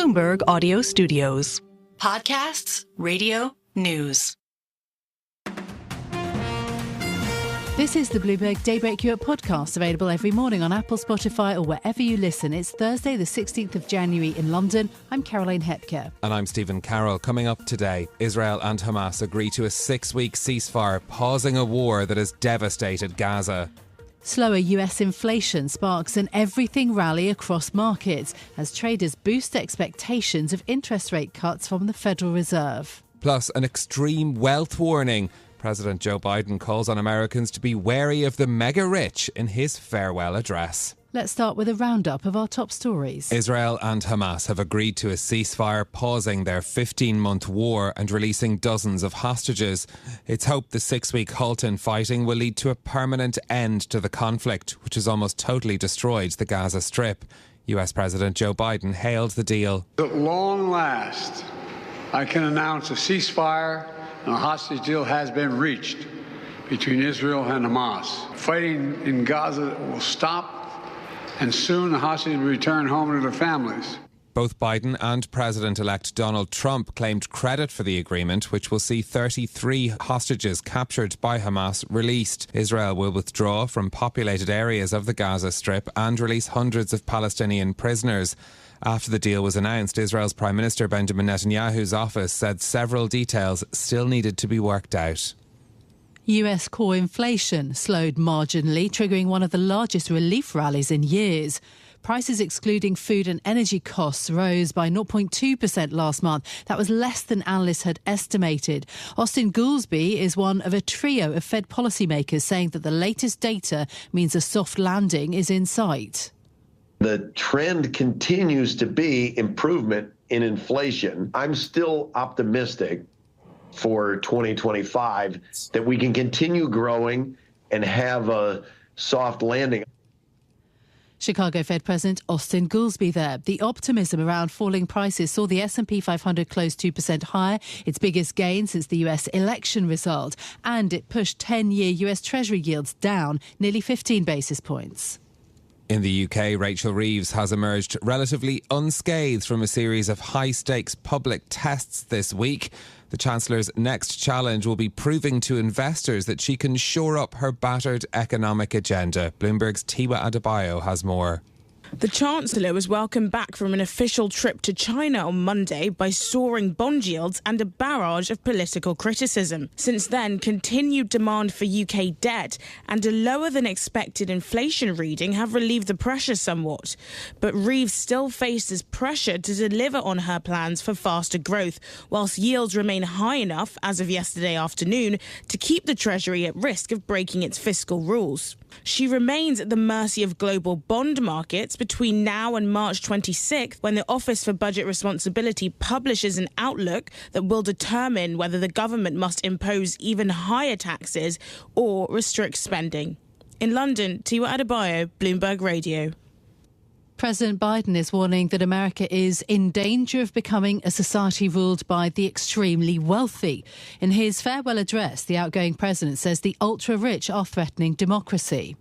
Bloomberg Audio Studios. Podcasts, radio, news. This is the Bloomberg Daybreak Europe podcast, available every morning on Apple, Spotify or wherever you listen. It's Thursday the 16th of January in London. I'm Caroline Hepker. And I'm Stephen Carroll. Coming up today, Israel and Hamas agree to a 6-week ceasefire, pausing a war that has devastated Gaza. Slower US inflation sparks an everything rally across markets as traders boost expectations of interest rate cuts from the Federal Reserve. Plus, an extreme wealth warning. President Joe Biden calls on Americans to be wary of the mega-rich in his farewell address. Let's start with a roundup of our top stories. Israel and Hamas have agreed to a ceasefire, pausing their 15-month war and releasing dozens of hostages. It's hoped the 6-week halt in fighting will lead to a permanent end to the conflict, which has almost totally destroyed the Gaza Strip. US President Joe Biden hailed the deal. At long last, I can announce a ceasefire and a hostage deal has been reached between Israel and Hamas. Fighting in Gaza will stop, and soon the hostages will return home to their families. Both Biden and President-elect Donald Trump claimed credit for the agreement, which will see 33 hostages captured by Hamas released. Israel will withdraw from populated areas of the Gaza Strip and release hundreds of Palestinian prisoners. After the deal was announced, Israel's Prime Minister Benjamin Netanyahu's office said several details still needed to be worked out. US core inflation slowed marginally, triggering one of the largest relief rallies in years. Prices excluding food and energy costs rose by 0.2% last month. That was less than analysts had estimated. Austin Goolsbee is one of a trio of Fed policymakers saying that the latest data means a soft landing is in sight. The trend continues to be improvement in inflation. I'm still optimistic for 2025 that we can continue growing and have a soft landing. Chicago Fed President Austin Goolsbee there. The optimism around falling prices saw the S&P 500 close 2% higher, its biggest gain since the US election result, and it pushed 10-year US Treasury yields down nearly 15 basis points. In the UK, Rachel Reeves has emerged relatively unscathed from a series of high-stakes public tests this week. The Chancellor's next challenge will be proving to investors that she can shore up her battered economic agenda. Bloomberg's Tiwa Adebayo has more. The Chancellor was welcomed back from an official trip to China on Monday by soaring bond yields and a barrage of political criticism. Since then, continued demand for UK debt and a lower than expected inflation reading have relieved the pressure somewhat. But Reeves still faces pressure to deliver on her plans for faster growth, whilst yields remain high enough, as of yesterday afternoon, to keep the Treasury at risk of breaking its fiscal rules. She remains at the mercy of global bond markets between now and March 26th, when the Office for Budget Responsibility publishes an outlook that will determine whether the government must impose even higher taxes or restrict spending. In London, Tiwa Adebayo, Bloomberg Radio. President Biden is warning that America is in danger of becoming a society ruled by the extremely wealthy. In his farewell address, the outgoing president says the ultra-rich are threatening democracy.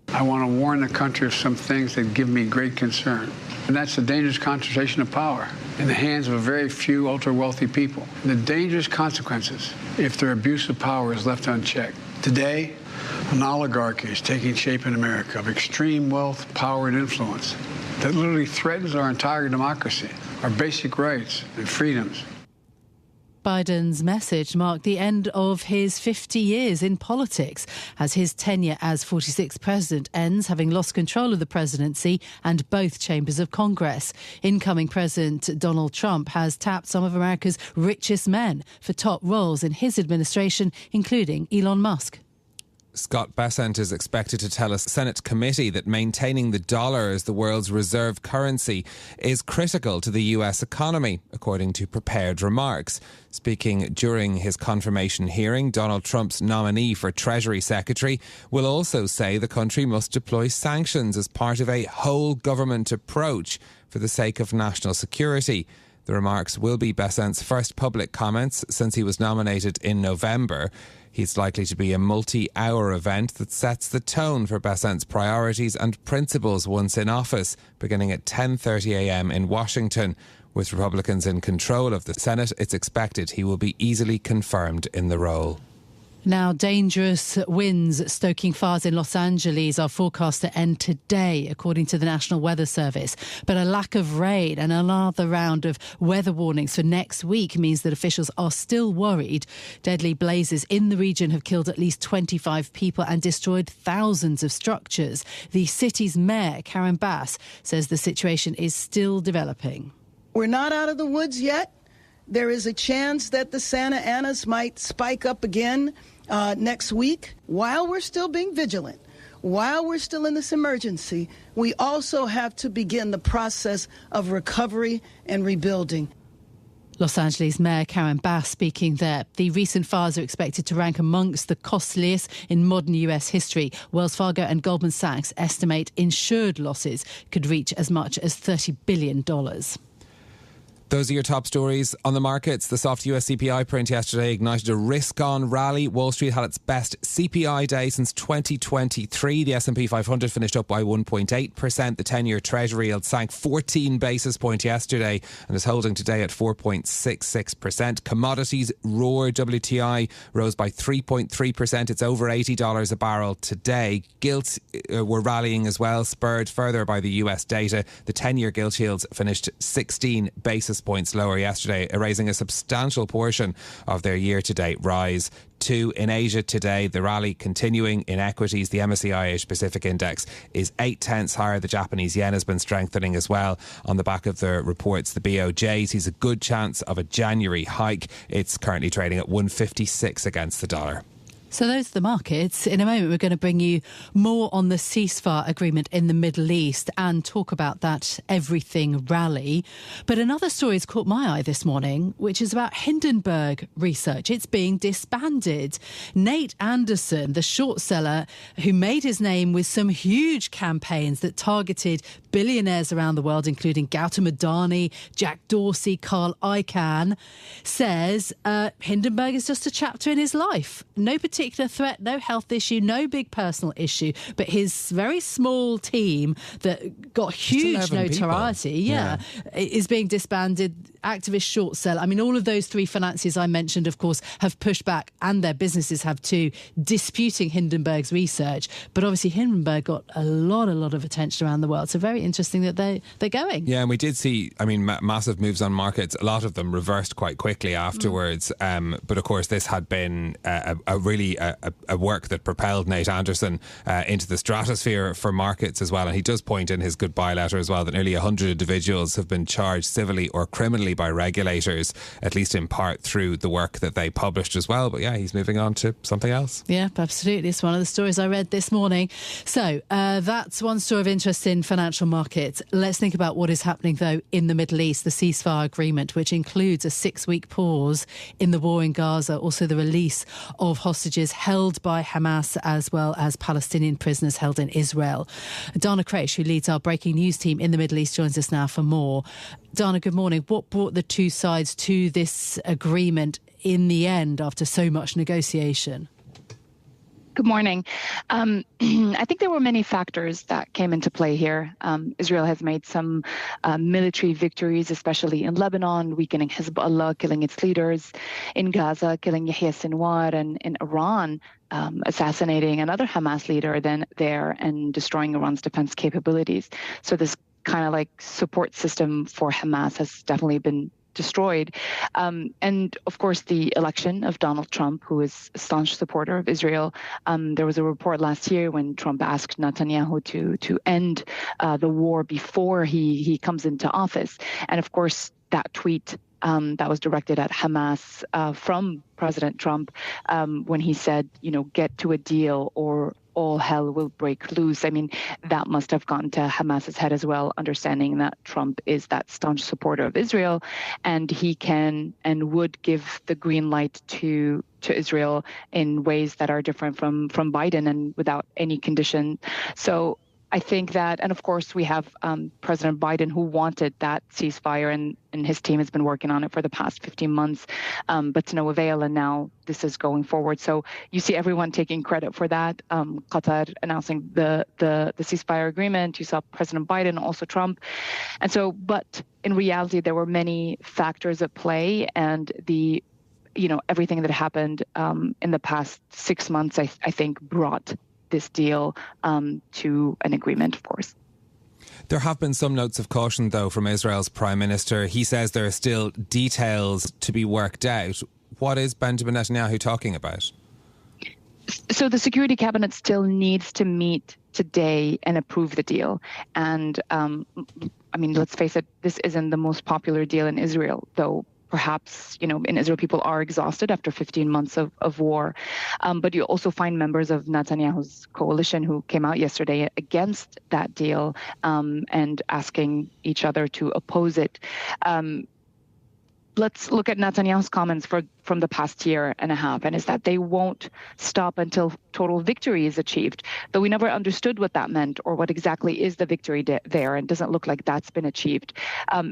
I want to warn the country of some things that give me great concern. And that's the dangerous concentration of power in the hands of a very few ultra-wealthy people. And the dangerous consequences if their abuse of power is left unchecked. Today, an oligarchy is taking shape in America of extreme wealth, power, and influence that literally threatens our entire democracy, our basic rights and freedoms. Biden's message marked the end of his 50 years in politics as his tenure as 46th president ends, having lost control of the presidency and both chambers of Congress. Incoming President Donald Trump has tapped some of America's richest men for top roles in his administration, including Elon Musk. Scott Bessent is expected to tell a Senate committee that maintaining the dollar as the world's reserve currency is critical to the US economy, according to prepared remarks. Speaking during his confirmation hearing, Donald Trump's nominee for Treasury Secretary will also say the country must deploy sanctions as part of a whole government approach for the sake of national security. The remarks will be Besant's first public comments since he was nominated in November. He's likely to be a multi-hour event that sets the tone for Besant's priorities and principles once in office, beginning at 10:30am in Washington. With Republicans in control of the Senate, it's expected he will be easily confirmed in the role. Now, dangerous winds stoking fires in Los Angeles are forecast to end today, according to the National Weather Service. But a lack of rain and another round of weather warnings for next week means that officials are still worried. Deadly blazes in the region have killed at least 25 people and destroyed thousands of structures. The city's mayor, Karen Bass, says the situation is still developing. We're not out of the woods yet. There is a chance that the Santa Anas might spike up again next week. While we're still being vigilant, while we're still in this emergency, we also have to begin the process of recovery and rebuilding. Los Angeles Mayor Karen Bass speaking there. The recent fires are expected to rank amongst the costliest in modern US history. Wells Fargo and Goldman Sachs estimate insured losses could reach as much as $30 billion. Those are your top stories on the markets. The soft US CPI print yesterday ignited a risk-on rally. Wall Street had its best CPI day since 2023. The S&P 500 finished up by 1.8%. The 10-year Treasury yield sank 14 basis points yesterday and is holding today at 4.66%. Commodities roared. WTI rose by 3.3%. It's over $80 a barrel today. Gilts were rallying as well, spurred further by the US data. The 10-year gilt yields finished 16 basis points lower yesterday, erasing a substantial portion of their year-to-date rise. Two in Asia today, the rally continuing in equities. The MSCI Asia Pacific Index is 0.8 higher. The Japanese yen has been strengthening as well on the back of the reports. The BOJ sees a good chance of a January hike. It's currently trading at 156 against the dollar. So those are the markets. In a moment, we're going to bring you more on the ceasefire agreement in the Middle East and talk about that everything rally. But another story has caught my eye this morning, which is about Hindenburg Research. It's being disbanded. Nate Anderson, the short seller who made his name with some huge campaigns that targeted billionaires around the world, including Gautam Adani, Jack Dorsey, Carl Icahn, says Hindenburg is just a chapter in his life. No particular threat, no health issue, no big personal issue, but his very small team that got huge notoriety, is being disbanded. Activist short seller. I mean, all of those three financiers I mentioned, of course, have pushed back, and their businesses have too, disputing Hindenburg's research. But obviously Hindenburg got a lot of attention around the world. So very interesting that they're going. Yeah, and we did see, I mean, massive moves on markets. A lot of them reversed quite quickly afterwards. But of course, this had been a work that propelled Nate Anderson into the stratosphere for markets as well. And he does point in his goodbye letter as well that nearly 100 individuals have been charged civilly or criminally by regulators, at least in part through the work that they published as well. But yeah, he's moving on to something else. Yeah, absolutely. It's one of the stories I read this morning. So that's one story of interest in financial markets. Let's think about what is happening, though, in the Middle East. The ceasefire agreement, which includes a 6-week pause in the war in Gaza, also the release of hostages held by Hamas, as well as Palestinian prisoners held in Israel. Dana Craich, who leads our breaking news team in the Middle East, joins us now for more. Dana, good morning. What brought the two sides to this agreement in the end after so much negotiation? Good morning. I think there were many factors that came into play here. Israel has made some military victories, especially in Lebanon, weakening Hezbollah, killing its leaders, in Gaza, killing Yahya Sinwar, and in Iran, assassinating another Hamas leader there and destroying Iran's defense capabilities. So this kind of like support system for Hamas has definitely been destroyed. And of course, the election of Donald Trump, who is a staunch supporter of Israel. There was a report last year when Trump asked Netanyahu to end the war before he comes into office. And of course, that tweet that was directed at Hamas from President Trump when he said, get to a deal or all hell will break loose. I mean, that must have gone to Hamas's head as well, understanding that Trump is that staunch supporter of Israel, and he can and would give the green light to Israel in ways that are different from Biden and without any condition. So I think that, and of course we have President Biden, who wanted that ceasefire, and his team has been working on it for the past 15 months, but to no avail, and now this is going forward. So you see everyone taking credit for that. Qatar announcing the ceasefire agreement. You saw President Biden, also Trump. And so, but in reality, there were many factors at play, and everything that happened in the past 6 months, I think, brought this deal to an agreement, of course. There have been some notes of caution, though, from Israel's Prime Minister. He says there are still details to be worked out. What is Benjamin Netanyahu talking about? So the Security Cabinet still needs to meet today and approve the deal. And, let's face it, this isn't the most popular deal in Israel, though. Perhaps, in Israel, people are exhausted after 15 months of war. But you also find members of Netanyahu's coalition who came out yesterday against that deal and asking each other to oppose it. Let's look at Netanyahu's comments from the past year and a half, and is that they won't stop until total victory is achieved. Though we never understood what that meant or what exactly is the victory there, and doesn't look like that's been achieved.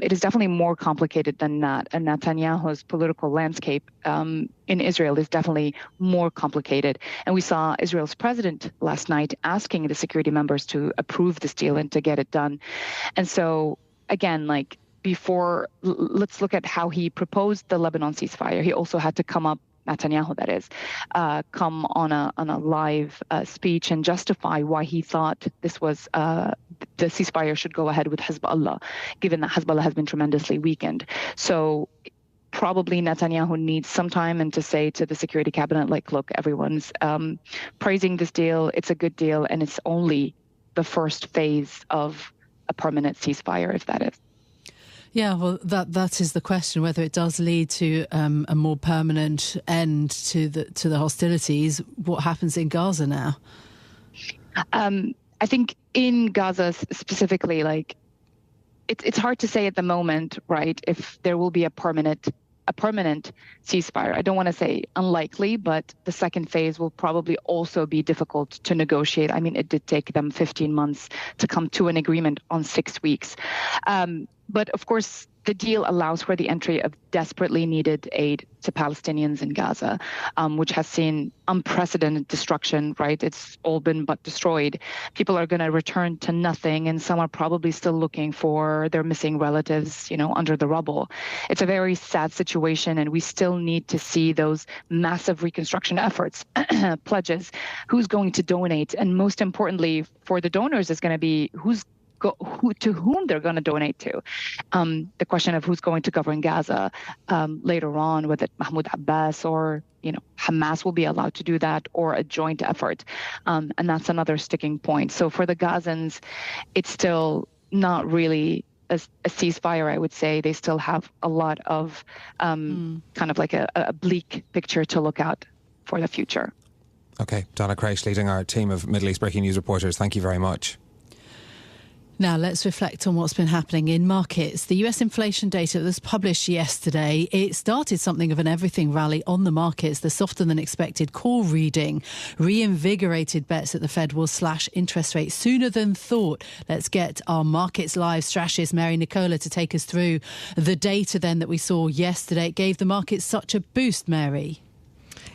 It is definitely more complicated than that, and Netanyahu's political landscape in Israel is definitely more complicated. And we saw Israel's president last night asking the security members to approve this deal and to get it done. And so, again, let's look at how he proposed the Lebanon ceasefire. He also had to come up, Netanyahu that is, come on a live speech and justify why he thought this was the ceasefire should go ahead with Hezbollah, given that Hezbollah has been tremendously weakened. So probably Netanyahu needs some time and to say to the Security Cabinet, look, everyone's praising this deal. It's a good deal, and it's only the first phase of a permanent ceasefire, if that is. Yeah, well, that is the question, whether it does lead to a more permanent end to the hostilities. What happens in Gaza now? I think in Gaza specifically, it's hard to say at the moment, right, if there will be a permanent ceasefire. I don't want to say unlikely, but the second phase will probably also be difficult to negotiate. It did take them 15 months to come to an agreement on 6 weeks. But of course, the deal allows for the entry of desperately needed aid to Palestinians in Gaza, which has seen unprecedented destruction, right? It's all been but destroyed. People are going to return to nothing, and some are probably still looking for their missing relatives, under the rubble. It's a very sad situation, and we still need to see those massive reconstruction efforts, pledges, who's going to donate, and most importantly, for the donors is going to be to whom they're going to donate to. The question of who's going to govern Gaza later on, whether Mahmoud Abbas or Hamas will be allowed to do that, or a joint effort. And that's another sticking point. So for the Gazans, it's still not really a ceasefire, I would say. They still have a lot of kind of like a bleak picture to look at for the future. Okay, Donna Craich leading our team of Middle East breaking news reporters. Thank you very much. Now, let's reflect on what's been happening in markets. The US inflation data that was published yesterday, it started something of an everything rally on the markets. The softer than expected core reading reinvigorated bets that the Fed will slash interest rates sooner than thought. Let's get our Markets Live strategist, Mary Nicola, to take us through the data then that we saw yesterday. It gave the markets such a boost, Mary.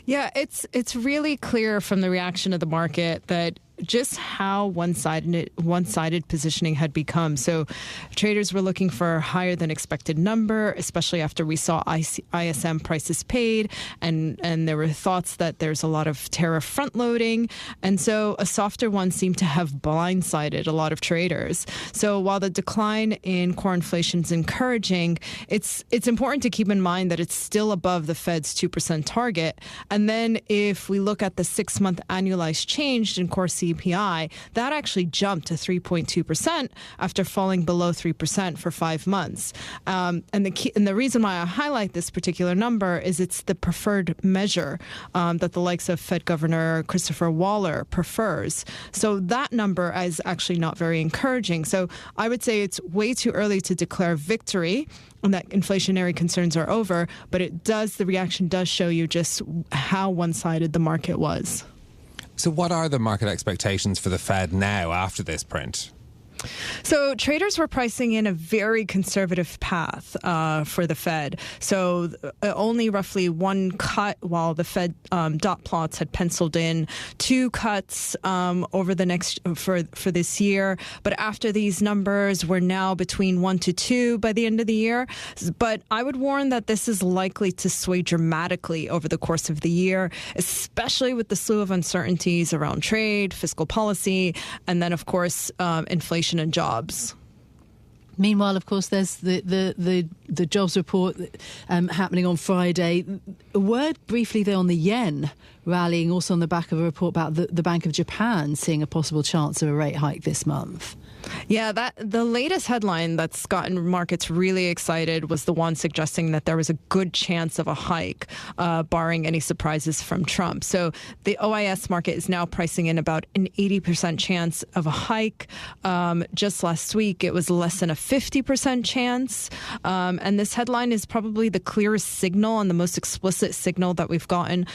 Yeah, it's really clear from the reaction of the market that just how one-sided positioning had become. So traders were looking for a higher than expected number, especially after we saw ISM prices paid, and there were thoughts that there's a lot of tariff front loading. And so a softer one seemed to have blindsided a lot of traders. So while the decline in core inflation is encouraging, it's important to keep in mind that it's still above the Fed's 2% target. And then if we look at the 6-month annualized change in core CPI, that actually jumped to 3.2% after falling below 3% for 5 months. And the reason why I highlight this particular number is it's the preferred measure that the likes of Fed Governor Christopher Waller prefers. So that number is actually not very encouraging. So I would say it's way too early to declare victory and that inflationary concerns are over, but the reaction does show you just how one-sided the market was. So what are the market expectations for the Fed now after this print? So traders were pricing in a very conservative path for the Fed. So only roughly one cut, while the Fed dot plots had penciled in 2 cuts over the next for this year. But after these numbers, we're now between 1 to 2 by the end of the year. But I would warn that this is likely to sway dramatically over the course of the year, especially with the slew of uncertainties around trade, fiscal policy, and then, of course, inflation and jobs. Meanwhile, of course, there's the jobs report happening on Friday. A word briefly, though, on the yen rallying, also on the back of a report about the Bank of Japan seeing a possible chance of a rate hike this month. Yeah, the latest headline that's gotten markets really excited was the one suggesting that there was a good chance of a hike, barring any surprises from Trump. So the OIS market is now pricing in about an 80% chance of a hike. Just last week, it was less than a 50% chance. And this headline is probably the clearest signal and the most explicit signal that we've gotten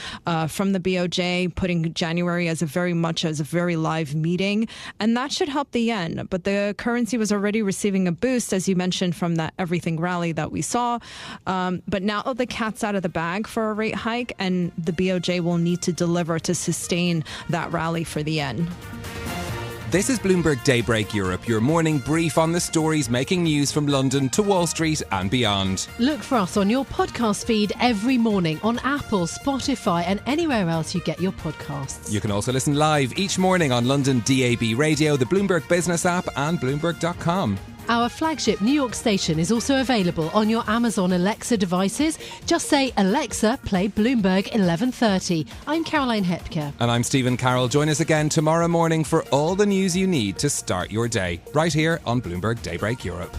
from the BOJ, putting January as a very live meeting. And that should help the yen. But the currency was already receiving a boost, as you mentioned, from that everything rally that we saw. But now the cat's out of the bag for a rate hike, and the BOJ will need to deliver to sustain that rally for the yen. This is Bloomberg Daybreak Europe, your morning brief on the stories making news from London to Wall Street and beyond. Look for us on your podcast feed every morning on Apple, Spotify and anywhere else you get your podcasts. You can also listen live each morning on London DAB Radio, the Bloomberg Business app and Bloomberg.com. Our flagship New York station is also available on your Amazon Alexa devices. Just say, Alexa, play Bloomberg 1130. I'm Caroline Hepker. And I'm Stephen Carroll. Join us again tomorrow morning for all the news you need to start your day, right here on Bloomberg Daybreak Europe.